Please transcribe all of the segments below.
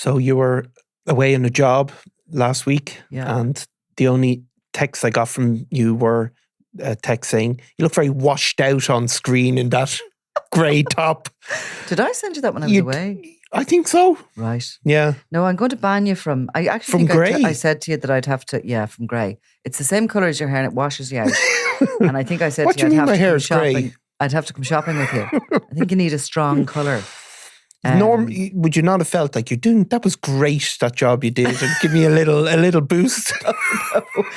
So you were away on a job last week, Yeah. and the only texts I got from you were a text saying, "You look very washed out on screen in that grey top." Did I send you that when I was away? I think so. Right. Yeah. No, I'm going to ban you from... I actually From think grey? I said to you that I'd have to... Yeah, from grey. It's the same colour as your hair and it washes you out. And I think I said What to you, do you I'd mean have my to hair come is grey? shopping. I'd have to come shopping with you. I think you need a strong colour. Would you not have felt like you're doing, that was great, that job you did, and give me a little boost?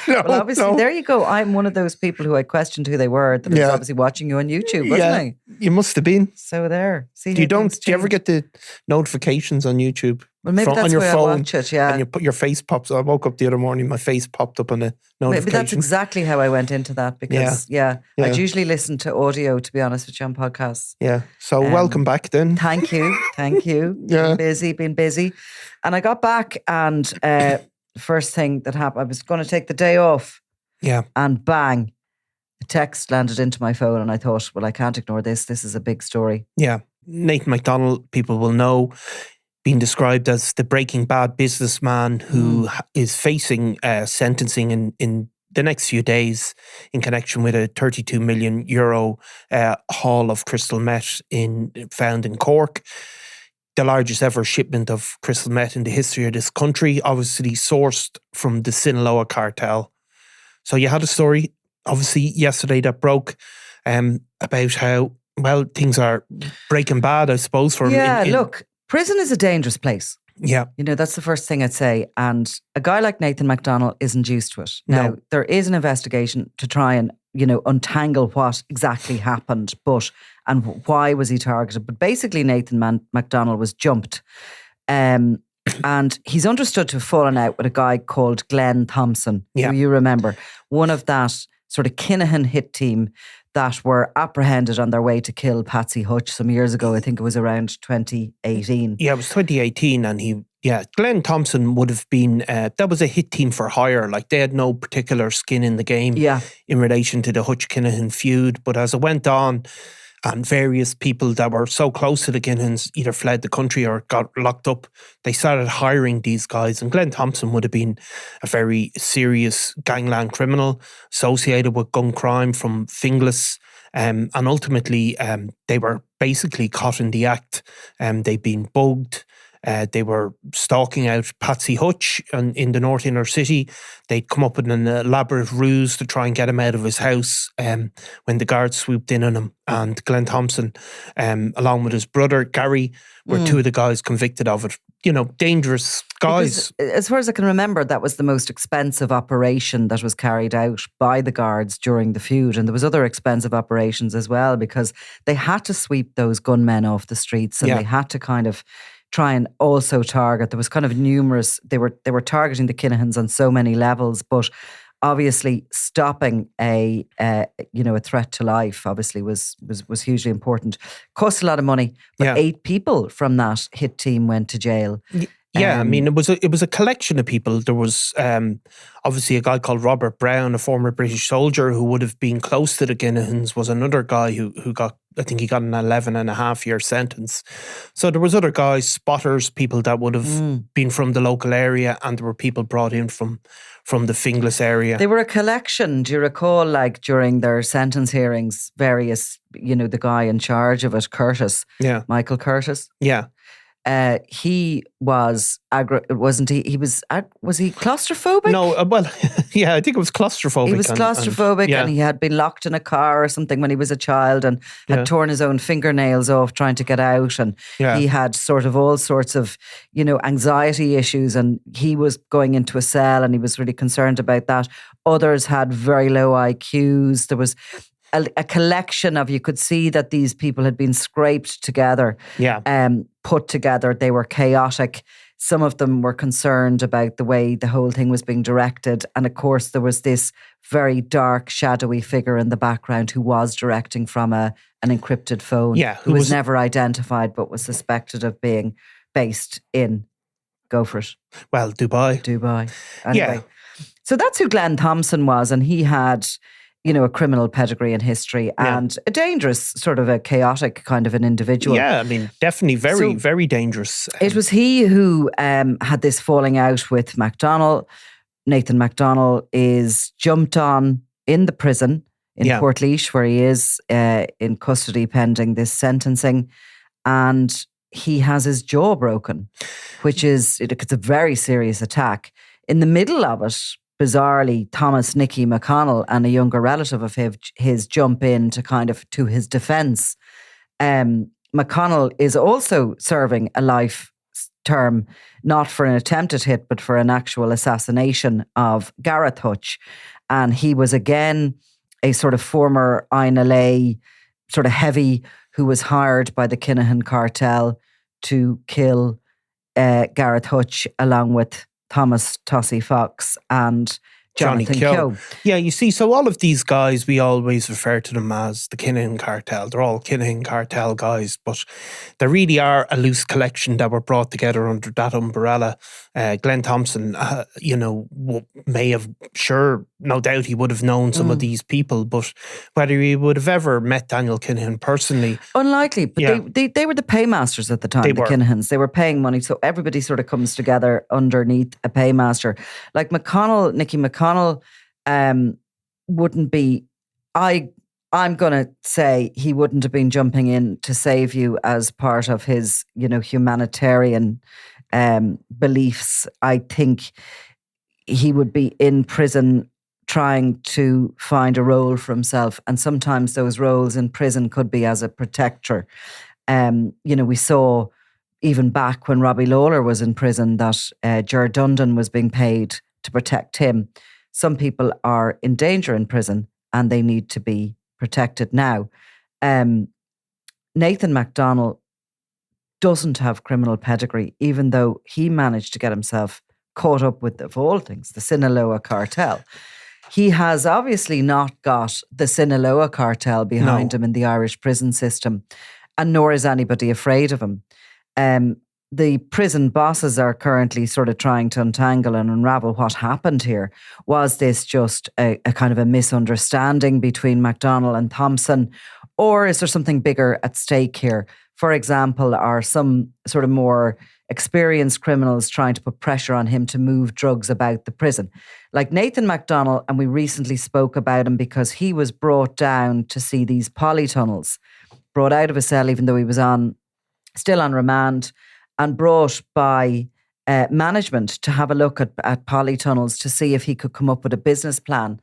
No, well, obviously, there you go. I'm one of those people who I questioned who they were, that was obviously watching you on YouTube, wasn't I? You must have been. So there. See, Do you ever get the notifications on YouTube? Well, maybe that's on your why phone, I watch it, yeah. And you put your face pops. I woke up the other morning, my face popped up on a notification. Maybe that's exactly how I went into that, because I'd usually listen to audio, to be honest with you, on podcasts. Yeah. So welcome back then. Thank you. Yeah. Been busy. And I got back, and first thing that happened, I was going to take the day off. Yeah. And bang, a text landed into my phone, and I thought, well, I can't ignore this. This is a big story. Yeah. Nathan McDonnell, people will know, being described as the Breaking Bad businessman who is facing sentencing in the next few days in connection with a 32 million euro haul of crystal meth found in Cork. The largest ever shipment of crystal meth in the history of this country, obviously sourced from the Sinaloa Cartel. So you had a story, obviously, yesterday that broke about how, well, things are breaking bad, I suppose, for him. Yeah, look, prison is a dangerous place. Yeah. You know, that's the first thing I'd say. And a guy like Nathan McDonnell isn't used to it. Now, there is an investigation to try and, untangle what exactly happened, and why was he targeted. But basically, Nathan McDonnell was jumped. And he's understood to have fallen out with a guy called Glenn Thompson, who you remember, one of that sort of Kinahan hit team that were apprehended on their way to kill Patsy Hutch some years ago. I think it was around 2018. Yeah, it was 2018, and Glenn Thompson would have been, that was a hit team for hire. Like, they had no particular skin in the game in relation to the Hutch-Kinahan feud. But as it went on, and various people that were so close to the Kinahans either fled the country or got locked up, they started hiring these guys. And Glenn Thompson would have been a very serious gangland criminal associated with gun crime from Finglas. And ultimately, they were basically caught in the act. They'd been bugged. They were stalking out Patsy Hutch in the North Inner City. They'd come up with an elaborate ruse to try and get him out of his house when the guards swooped in on him. And Glenn Thompson, along with his brother Gary, were two of the guys convicted of it. Dangerous guys. Because, as far as I can remember, that was the most expensive operation that was carried out by the guards during the feud. And there was other expensive operations as well, because they had to sweep those gunmen off the streets, and they had to kind of try and also target. There was kind of numerous. They were targeting the Kinahans on so many levels, but obviously stopping a threat to life obviously was hugely important. Cost a lot of money, but 8 people from that hit team went to jail. Yeah, I mean, it was a collection of people. There was obviously a guy called Robert Brown, a former British soldier who would have been close to the Kinahans, was another guy who got, I think he got an 11.5-year sentence. So there was other guys, spotters, people that would have been from the local area, and there were people brought in from the Finglas area. They were a collection. Do you recall, like, during their sentence hearings, various, the guy in charge of it, Curtis, Michael Curtis? Yeah. He was, wasn't he? Was he claustrophobic? No, well, yeah, I think it was claustrophobic. He was claustrophobic, and he had been locked in a car or something when he was a child, and had torn his own fingernails off trying to get out. And he had sort of all sorts of, anxiety issues, and he was going into a cell, and he was really concerned about that. Others had very low IQs. There was a collection of, you could see that these people had been scraped together, put together. They were chaotic. Some of them were concerned about the way the whole thing was being directed. And of course, there was this very dark, shadowy figure in the background who was directing from an encrypted phone, who was never identified, but was suspected of being based in, go for it, Dubai. Anyway. So that's who Glenn Thompson was. And he had, a criminal pedigree and history and a dangerous, sort of a chaotic kind of an individual. Yeah, I mean, definitely very dangerous. It was he who had this falling out with McDonnell. Nathan McDonnell is jumped on in the prison in Portlaoise, where he is in custody pending this sentencing. And he has his jaw broken, which is, it's a very serious attack. In the middle of it, bizarrely, Thomas Nicky McConnell and a younger relative of his jump in to his defence. McConnell is also serving a life term, not for an attempted hit, but for an actual assassination of Gareth Hutch. And he was again a sort of former INLA sort of heavy who was hired by the Kinahan cartel to kill Gareth Hutch along with Thomas Tossie Fox and Jonathan Keogh. Yeah, you see, so all of these guys, we always refer to them as the Kinahan cartel. They're all Kinahan cartel guys, but they really are a loose collection that were brought together under that umbrella. Glenn Thompson, may have, no doubt he would have known some of these people, but whether he would have ever met Daniel Kinahan personally. Unlikely, but they were the paymasters at the time, the Kinahans. They were paying money, so everybody sort of comes together underneath a paymaster. Like Nicky McConnell, wouldn't be, I'm going to say he wouldn't have been jumping in to save you as part of his, humanitarian beliefs. I think he would be in prison trying to find a role for himself. And sometimes those roles in prison could be as a protector. We saw even back when Robbie Lawler was in prison that Ger Dundon was being paid to protect him. Some people are in danger in prison and they need to be protected now. Nathan McDonnell doesn't have criminal pedigree, even though he managed to get himself caught up with, of all things, the Sinaloa Cartel. He has obviously not got the Sinaloa Cartel behind him in the Irish prison system, and nor is anybody afraid of him. The prison bosses are currently sort of trying to untangle and unravel what happened here. Was this just a kind of a misunderstanding between McDonnell and Thompson, or is there something bigger at stake here? For example, are some sort of more experienced criminals trying to put pressure on him to move drugs about the prison? Like Nathan McDonnell, and we recently spoke about him because he was brought down to see these polytunnels, brought out of a cell even though he was still on remand, and brought by management to have a look at polytunnels to see if he could come up with a business plan,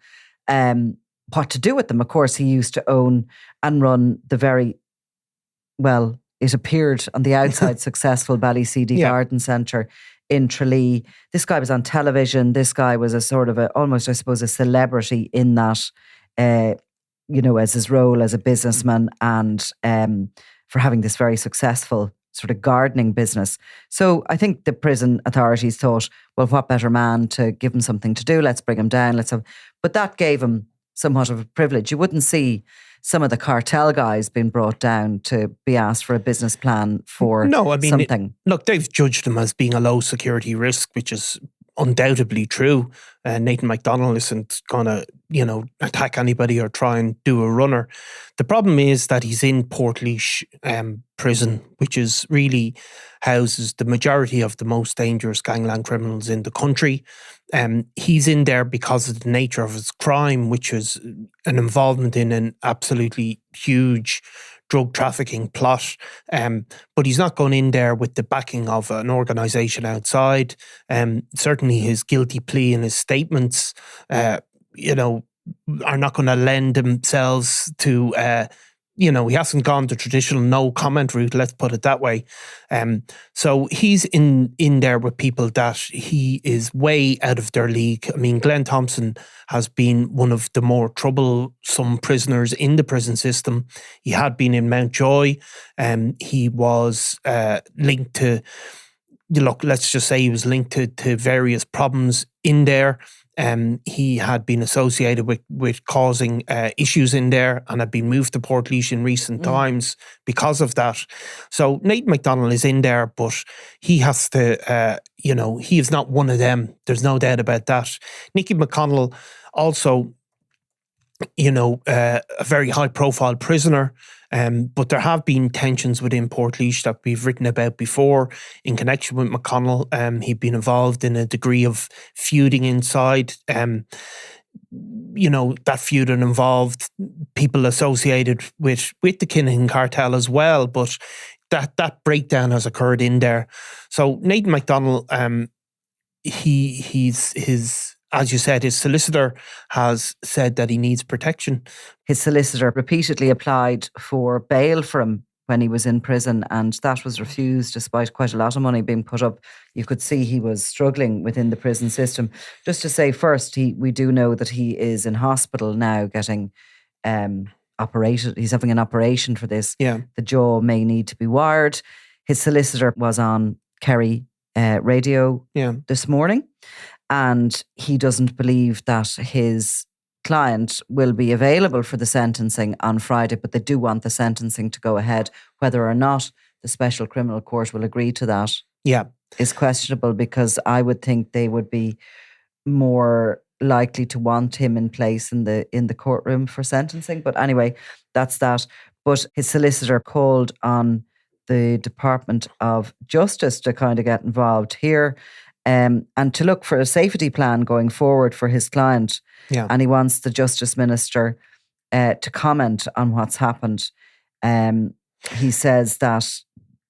what to do with them. Of course, he used to own and run the very, well, it appeared on the outside successful Ballycd Garden Centre in Tralee. This guy was on television. This guy was a sort of almost, I suppose, a celebrity in that, as his role as a businessman and for having this very successful sort of gardening business. So I think the prison authorities thought, well, what better man to give him something to do? Let's bring him down. But that gave him somewhat of a privilege. You wouldn't see some of the cartel guys being brought down to be asked for a business plan for something. Look, they've judged him as being a low security risk, which is undoubtedly true. Nathan McDonnell isn't going to, attack anybody or try and do a runner. The problem is that he's in Portlaoise prison, which is really houses the majority of the most dangerous gangland criminals in the country. He's in there because of the nature of his crime, which is an involvement in an absolutely huge drug trafficking plot. But he's not going in there with the backing of an organisation outside. Certainly his guilty plea and his statements, are not going to lend themselves to, he hasn't gone the traditional no comment route, let's put it that way. So he's in there with people that he is way out of their league. I mean, Glenn Thompson has been one of the more troublesome prisoners in the prison system. He had been in Mountjoy. He was linked to, let's just say he was linked to various problems in there. He had been associated with causing issues in there and had been moved to Portlaoise in recent times because of that. So Nathan McDonnell is in there, but he has to, he is not one of them. There's no doubt about that. Nicky McConnell also, a very high-profile prisoner. But there have been tensions within Portlaoise that we've written about before in connection with McConnell. He'd been involved in a degree of feuding inside. That feud involved people associated with the Kinahan Cartel as well. But that breakdown has occurred in there. So Nathan McDonnell, as you said, his solicitor has said that he needs protection. His solicitor repeatedly applied for bail for him when he was in prison, and that was refused despite quite a lot of money being put up. You could see he was struggling within the prison system. Just to say first, we do know that he is in hospital now getting operated. He's having an operation for this. Yeah. The jaw may need to be wired. His solicitor was on Kerry radio this morning. And he doesn't believe that his client will be available for the sentencing on Friday, but they do want the sentencing to go ahead. Whether or not the Special Criminal Court will agree to that is questionable, because I would think they would be more likely to want him in place in the courtroom for sentencing. But anyway, that's that. But his solicitor called on the Department of Justice to kind of get involved here. And to look for a safety plan going forward for his client. Yeah. And he wants the Justice Minister to comment on what's happened. He says that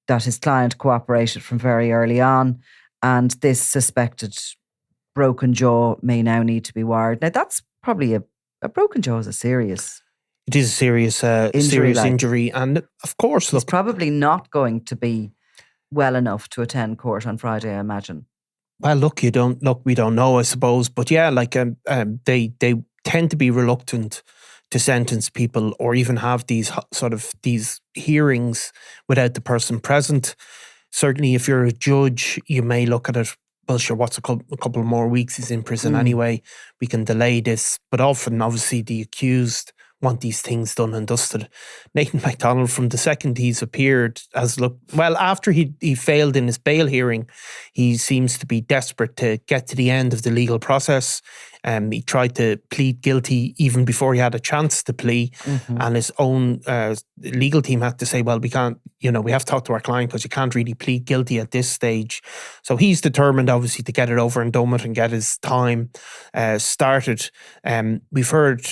his client cooperated from very early on, and this suspected broken jaw may now need to be wired. Now, that's probably a broken jaw is a serious... It is a serious injury. And of course, he's probably not going to be well enough to attend court on Friday, I imagine. Well, we don't know, I suppose. But yeah, they tend to be reluctant to sentence people or even have these hearings without the person present. Certainly, if you're a judge, you may look at it, well, sure, what's a couple more weeks, he's in prison anyway, we can delay this. But often, obviously, the accused want these things done and dusted. Nathan McDonnell, from the second he's appeared, after he failed in his bail hearing, he seems to be desperate to get to the end of the legal process. He tried to plead guilty even before he had a chance to plea, and his own legal team had to say, well, we can't, we have to talk to our client because you can't really plead guilty at this stage. So he's determined, obviously, to get it over and done with and get his time started. We've heard,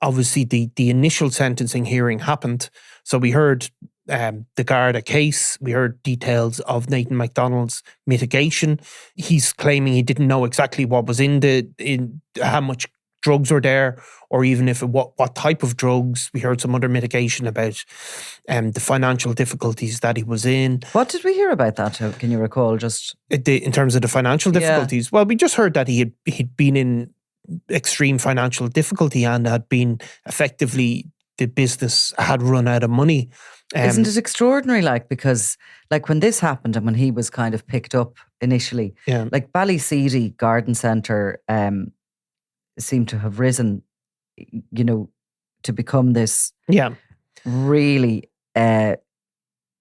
obviously, the initial sentencing hearing happened. So we heard the Garda case. We heard details of Nathan McDonnell's mitigation. He's claiming he didn't know exactly what was in how much drugs were there, or even what type of drugs. We heard some other mitigation about the financial difficulties that he was in. What did we hear about that? Can you recall? Just in terms of the financial difficulties? Yeah. Well, we just heard that he'd been in extreme financial difficulty and had been effectively, the business had run out of money. Isn't it extraordinary? Because when this happened and when he was kind of picked up initially, Ballyseedy Garden Centre seemed to have risen, to become this really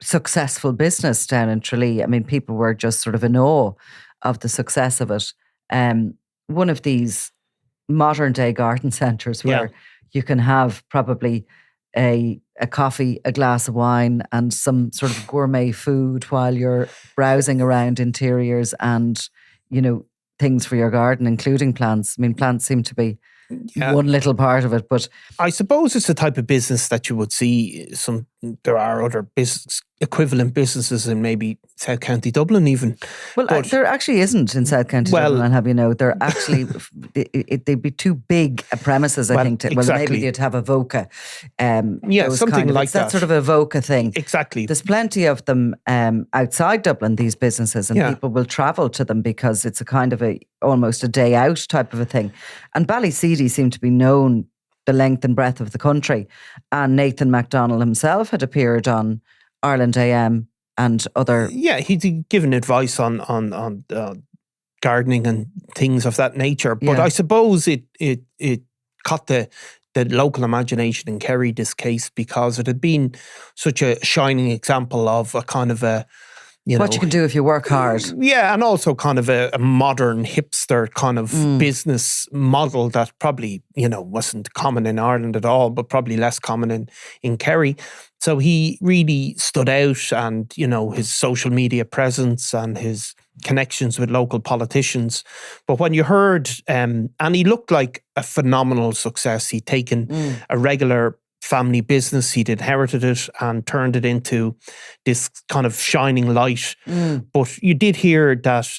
successful business down in Tralee. I mean, people were just sort of in awe of the success of it. One of these modern day garden centres where you can have probably a coffee, a glass of wine and some sort of gourmet food while you're browsing around interiors and, things for your garden, including plants. I mean, plants seem to be one little part of it, but I suppose it's the type of business that you would see there are other equivalent businesses in maybe South County Dublin even. Well, there actually isn't in South County Dublin, I'll have you know. They're actually, they'd be too big a premises, I think. Maybe you'd have a Voca. Something like that. That sort of a Voca thing. Exactly. There's plenty of them outside Dublin, these businesses, and people will travel to them because it's a kind of almost a day out type of a thing. And Ballyseedy seem to be known the length and breadth of the country. And Nathan McDonnell himself had appeared on Ireland AM and other... Yeah, he'd given advice on gardening and things of that nature. But I suppose it caught the local imagination in Kerry, this case, because it had been such a shining example of a kind of a what you can do if you work hard. Yeah, and also kind of a modern hipster kind of business model that probably, wasn't common in Ireland at all, but probably less common in Kerry. So he really stood out, and, his social media presence and his connections with local politicians. But when you heard, and he looked like a phenomenal success. He'd taken a regular family business, he'd inherited it and turned it into this kind of shining light. But you did hear that,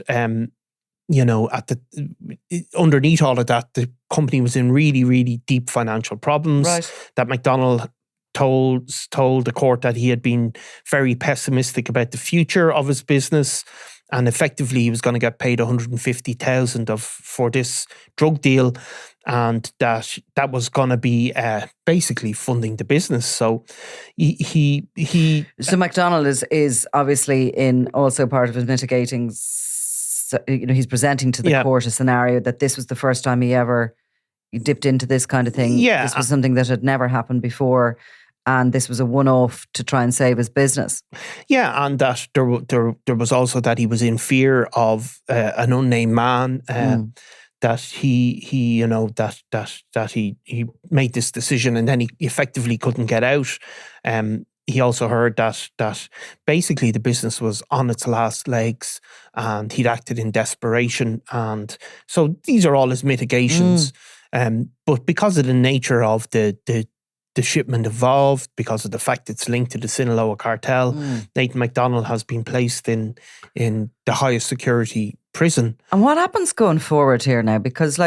underneath all of that, the company was in really, really deep financial problems. Right. That McDonald told the court that he had been very pessimistic about the future of his business, and effectively he was going to get paid $150,000 for this drug deal, and that was going to be basically funding the business. So So McDonald is obviously in also part of his mitigating. He's presenting to the court a scenario that this was the first time he ever dipped into this kind of thing. Yeah, this was something that had never happened before. And this was a one-off to try and save his business. Yeah, and that there was also that he was in fear of an unnamed man. That he made this decision, and then he effectively couldn't get out. He also heard that basically the business was on its last legs, and he'd acted in desperation. And so these are all his mitigations. But because of the nature of the shipment involved, because of the fact it's linked to the Sinaloa Cartel, Nathan McDonnell has been placed in the highest security prison. And what happens going forward here now? Because,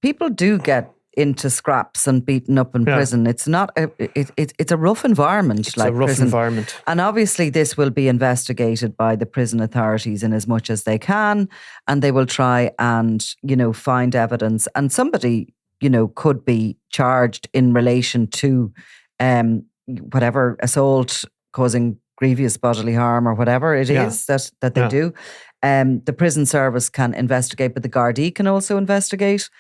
people do get into scraps and beaten up in prison. It's not it's a rough environment. It's a rough environment. And obviously this will be investigated by the prison authorities in as much as they can, and they will try and, find evidence. And somebody, could be charged in relation to whatever assault causing grievous bodily harm or whatever it is that they do. The prison service can investigate, but the Gardaí can also investigate.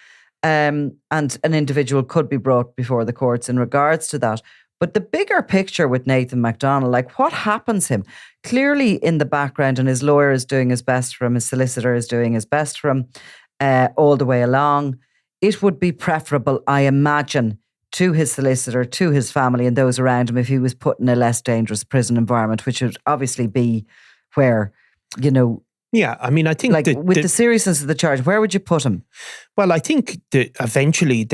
And an individual could be brought before the courts in regards to that. But the bigger picture with Nathan McDonnell, what happens to him? Clearly in the background, and his lawyer is doing his best for him, his solicitor is doing his best for him all the way along. It would be preferable, I imagine, to his solicitor, to his family and those around him if he was put in a less dangerous prison environment, which would obviously be where, Yeah, I mean, I think... with the seriousness of the charge, where would you put him? Well, I think that eventually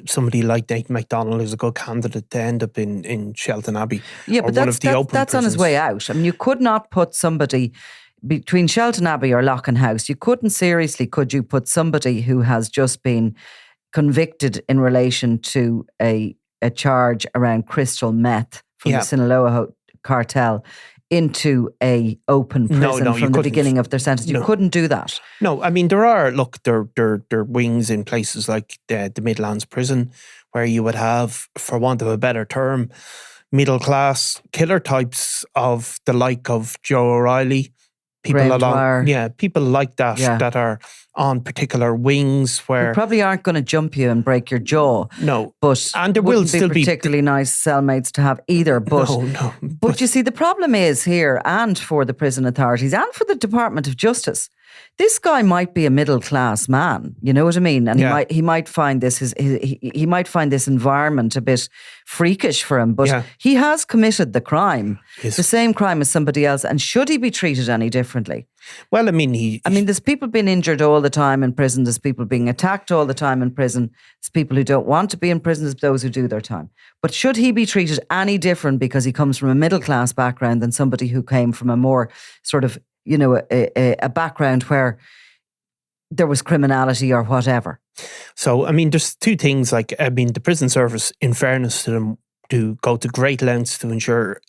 somebody like Nathan McDonnell is a good candidate to end up in Shelton Abbey. Yeah, but that's on his way out. I mean, you could not put somebody between Shelton Abbey or Lockenhouse. You couldn't seriously, could you put somebody who has just been convicted in relation to a charge around crystal meth from the Sinaloa Cartel into a open prison from the beginning of their sentence? You couldn't do that. No, I mean, there are wings in places like the Midlands prison where you would have, for want of a better term, middle class killer types of the like of Joe O'Reilly. People like that that are on particular wings where... They probably aren't going to jump you and break your jaw. No. And there will still be particularly nice cellmates to have either. But, no. But you see, the problem is here, and for the prison authorities and for the Department of Justice, this guy might be a middle class man. You know what I mean? And he might find this he might find this environment a bit freakish for him. But he has committed the crime, the same crime as somebody else. And should he be treated any differently? Well, I mean, there's people being injured all the time in prison. There's people being attacked all the time in prison. There's people who don't want to be in prison. There's those who do their time. But should he be treated any different because he comes from a middle class background than somebody who came from a more sort of, a background where there was criminality or whatever? So, I mean, there's two things. The prison service, in fairness to them, do go to great lengths to ensure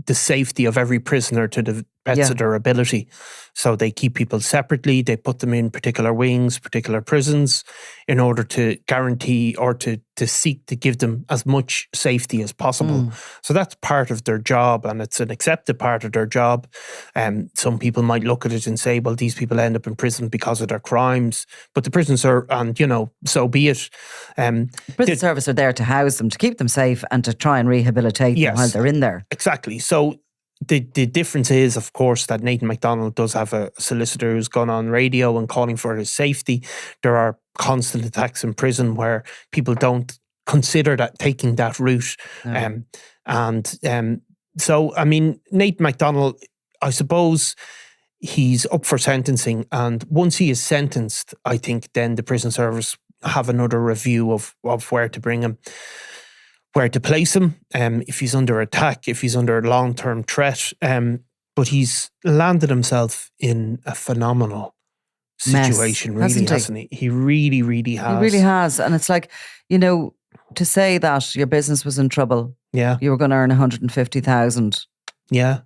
the safety of every prisoner to the best of their ability. So they keep people separately. They put them in particular wings, particular prisons, in order to guarantee or to seek to give them as much safety as possible. So that's part of their job, and it's an accepted part of their job. Some people might look at it and say, well, these people end up in prison because of their crimes. But the prisons are, and so be it. Prison service are there to house them, to keep them safe and to try and rehabilitate them while they're in there. Exactly. So the difference is, of course, that Nathan McDonnell does have a solicitor who's gone on radio and calling for his safety. There are constant attacks in prison where people don't consider that taking that route. No. So, I mean, Nathan McDonnell, I suppose he's up for sentencing, and once he is sentenced, I think then the prison service have another review of where to bring him, where to place him, if he's under attack, if he's under a long-term threat. But he's landed himself in a phenomenal situation, really, hasn't he? He really, really has. He really has. And it's like, to say that your business was in trouble, you were going to earn 150,000. Yeah.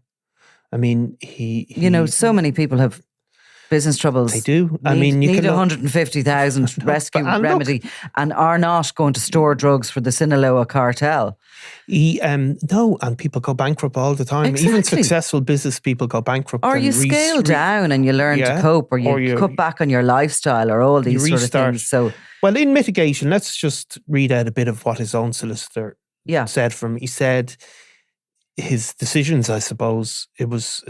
I mean, he so many people have business troubles. They do. I mean, you need 150,000 rescue remedy and are not going to store drugs for the Sinaloa Cartel. No, and people go bankrupt all the time. Exactly. Even successful business people go bankrupt. Or you scale down and you learn to cope, or you cut back on your lifestyle, or all these sort of things. So, well, in mitigation, let's just read out a bit of what his own solicitor said from him. He said his decisions, I suppose, it was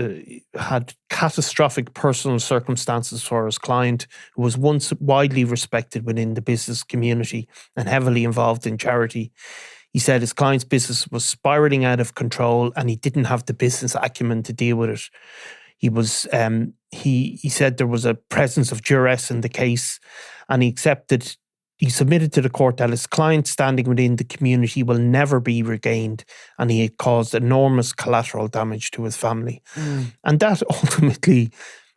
had catastrophic personal circumstances for his client, who was once widely respected within the business community and heavily involved in charity. He said his client's business was spiraling out of control and he didn't have the business acumen to deal with it. He was he said there was a presence of duress in the case, and he submitted to the court that his client's standing within the community will never be regained, and he had caused enormous collateral damage to his family. And that ultimately,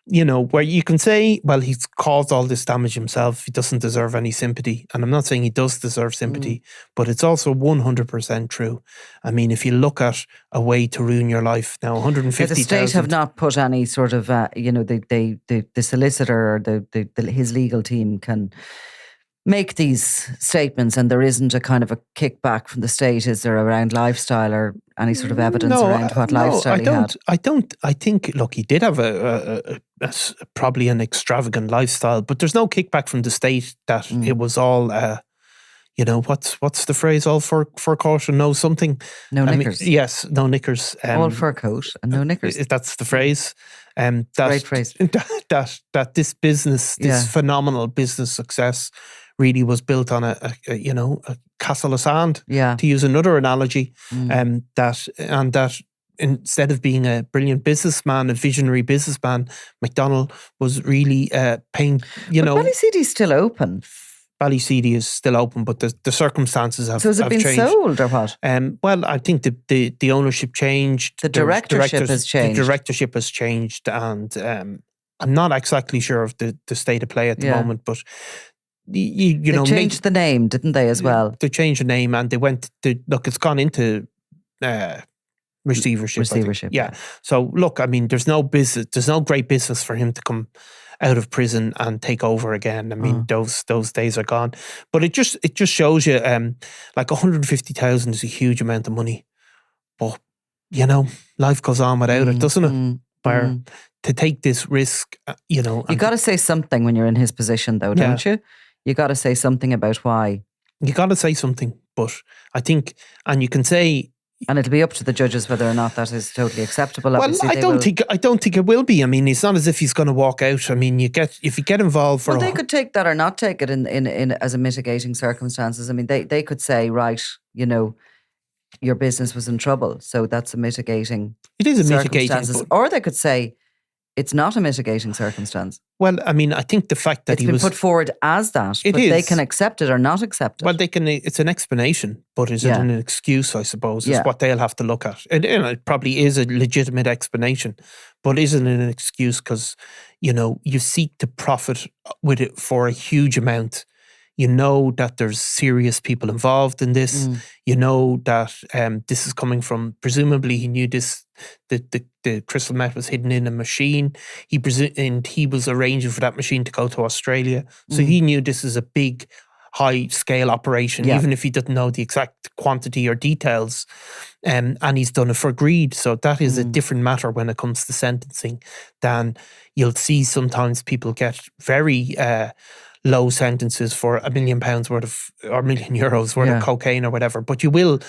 where you can say, well, he's caused all this damage himself, he doesn't deserve any sympathy. And I'm not saying he does deserve sympathy, but it's also 100% true. I mean, if you look at a way to ruin your life now, 150,000. The state have not put any sort of, the solicitor or his legal team can make these statements, and there isn't a kind of a kickback from the state, is there, around lifestyle or any sort of evidence around what lifestyle he had? I think, look, he did have a probably an extravagant lifestyle, but there's no kickback from the state that it was all, what's the phrase, all fur coat and no something? No knickers. Yes, no knickers. All fur coat and no knickers. That's the phrase. Great phrase. That this business, this phenomenal business success really was built on a castle of sand, to use another analogy, that instead of being a brilliant businessman, a visionary businessman, McDonnell was really paying, But Ballyseedy's still open. Ballyseedy is still open, but the circumstances have changed. So has it been sold or what? Well, I think the ownership changed. The directorship has changed. The directorship has changed, and I'm not exactly sure of the state of play at the moment, but they changed the name, didn't they, as well? They changed the name, and they went to, look, it's gone into receivership. Yeah. So look, I mean, there's no great business for him to come out of prison and take over again. I mean, those days are gone. But it just shows you, like 150,000 is a huge amount of money, but life goes on without it, doesn't it? Where to take this risk, you got to say something when you're in his position, though, don't you? You got to say something about why. You got to say something, but I think, and you can say. And it'll be up to the judges whether or not that is totally acceptable. Well, I don't think it will be. I mean, it's not as if he's going to walk out. I mean, if you get involved they could take that or not take it in as a mitigating circumstances. I mean, they could say, right, your business was in trouble, so that's a mitigating. It is a mitigating, or they could say it's not a mitigating circumstance. Well, I mean, I think the fact that it's been put forward as that, but they can accept it or not accept it. Well, they can. It's an explanation, but is it an excuse? I suppose is what they'll have to look at. And it probably is a legitimate explanation, but isn't it an excuse? Because you seek to profit with it for a huge amount. You know that there's serious people involved in this. You know that this is coming from, presumably he knew this, the crystal meth was hidden in a machine. And he was arranging for that machine to go to Australia. So he knew this is a big, high-scale operation, even if he didn't know the exact quantity or details. And he's done it for greed. So that is a different matter when it comes to sentencing than you'll see sometimes people get very low sentences for £1 million worth of, or €1 million worth of cocaine or whatever. But you will,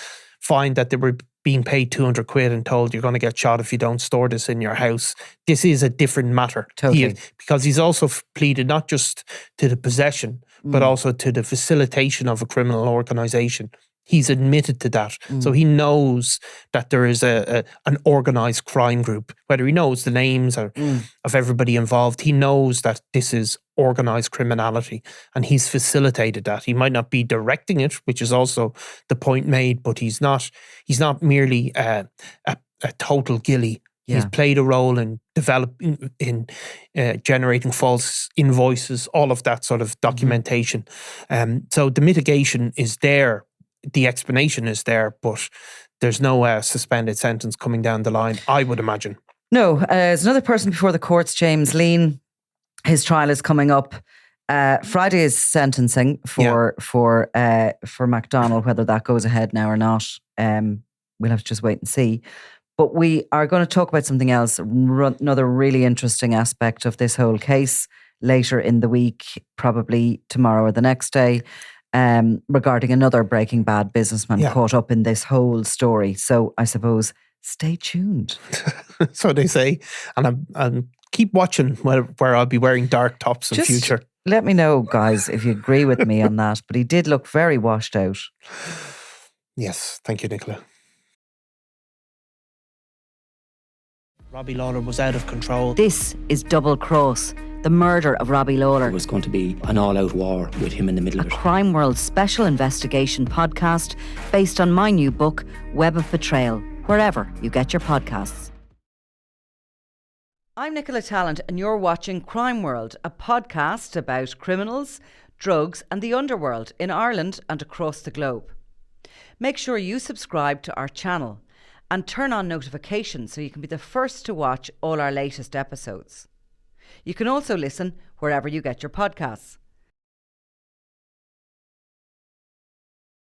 find that they were being paid 200 quid and told you're going to get shot if you don't store this in your house. This is a different matter. Totally. Because he's also pleaded not just to the possession, but also to the facilitation of a criminal organisation. He's admitted to that. So he knows that there is an organised crime group. Whether he knows the names of everybody involved, he knows that this is organised criminality, and he's facilitated that. He might not be directing it, which is also the point made, but he's not merely a total ghillie. Yeah. He's played a role in developing, in generating false invoices, all of that sort of documentation. So the mitigation is there. The explanation is there, but there's no suspended sentence coming down the line, I would imagine. No, there's another person before the courts, James Lean. His trial is coming up. Friday is sentencing for McDonald. Whether that goes ahead now or not, we'll have to just wait and see. But we are going to talk about something else, another really interesting aspect of this whole case later in the week, probably tomorrow or the next day. Regarding another Breaking Bad businessman caught up in this whole story. So I suppose stay tuned. So they say, and keep watching where I'll be wearing dark tops in future. Let me know, guys, if you agree with me on that. But he did look very washed out. Yes, thank you, Nicola. Robbie Lawler was out of control. This is Double Cross, the murder of Robbie Lawler. It was going to be an all-out war with him in the middle of it. A Crime World special investigation podcast based on my new book, Web of Betrayal, wherever you get your podcasts. I'm Nicola Tallant and you're watching Crime World, a podcast about criminals, drugs and the underworld in Ireland and across the globe. Make sure you subscribe to our channel and turn on notifications so you can be the first to watch all our latest episodes. You can also listen wherever you get your podcasts.